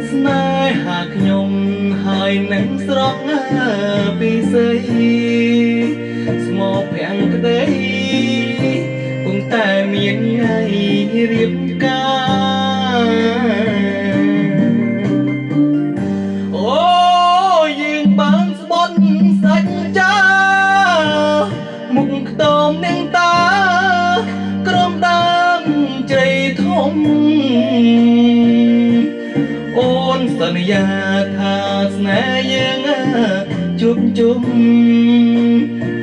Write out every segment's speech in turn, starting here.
ស្នេហាខ្ញុំហើយនឹងស្រងពីស្អីស្មោភាំងក្តីគង់តែមានថ្ងៃរៀបការអូយើងបានស្បន់សាច់ចាមុខខ្ទមនាងតាក្រុមដើមជ្រៃធំអូនសន្យាថាស្នេហ៍យើងជួបជុំ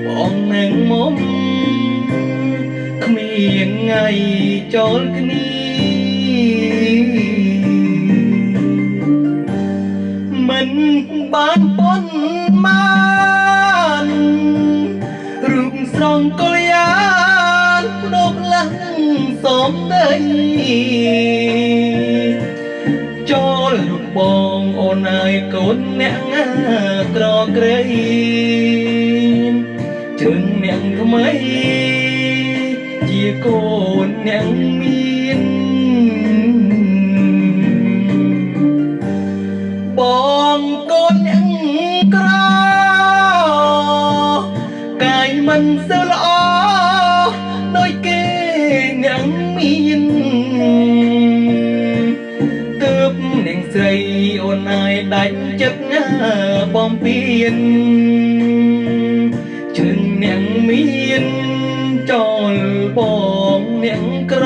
បងនឹងមុំគ្មានថ្ងៃចូលគ្នាមិនបានប៉ុនបានរូបស្រងកលយានដកលះសំដីចូលលុបបងអូនហើយកូនអ្នកក្រក្រៃជើងអ្នកថ្មីជាកូនអ្នកមានបងកូនអ្នកក្រកាយមិនសូវល្អដូចគេអ្នកមានទើបនាងស្រីអូនឯងដាច់ចិត្តបំពេញជើងអ្នកមានចូលបងអ្នកក្រ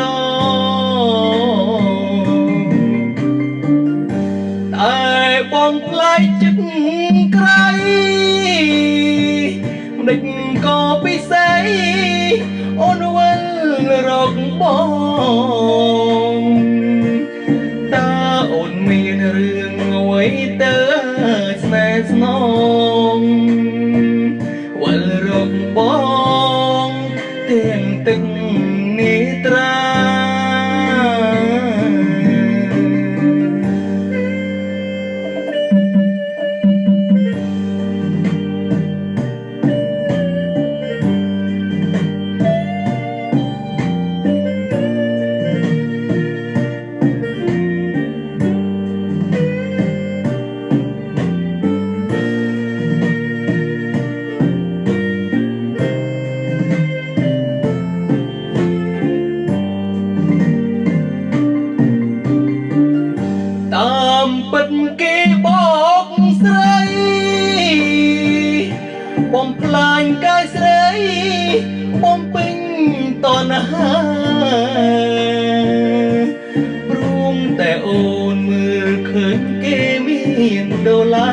តែបងផ្លាយចិត្តក្រៃម្ដេចក៏ពិសេសអូនវិលរកបងតើអូនមានរឿងអ្វីទៅស្នេហ៍ស្នងវិលរកបងទាំងទឹកនេត្រាតាមពិតគេបោកស្រីបំផ្លាញកាយស្រីបំពេញតណ្ហាព្រមតែអូនមើលឃើញគេមានដុល្លា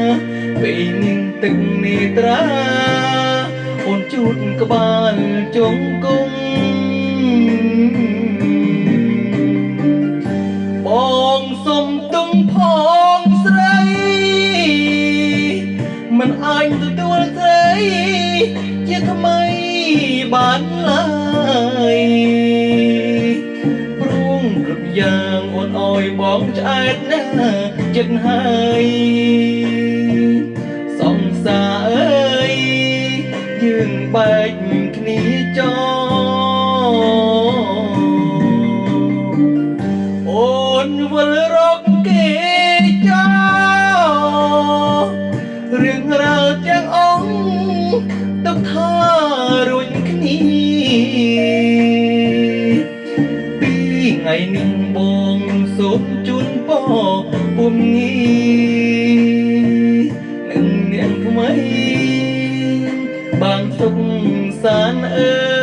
រពេលនាងទឹកនេត្រាអូនជូតក្បាលជង្គង់បងសុំទុំផងស្រីមិនអាចទទួលស្រីជាថ្មីបានឡើយព្រមគ្រប់យ៉ាងអូនអើយបងឆ្អែតណាស់ចិត្តហើយសង្សារអើយយើងបែកគ្នាចោលវិលរកគេចោរឿងរ៉ាវទាំងអង្គទុកថារួញគ្នាពីថ្ងៃនេះបងសូមជូនពរពុំងារនឹងនាងថ្មីបានសុខសាន្តអើ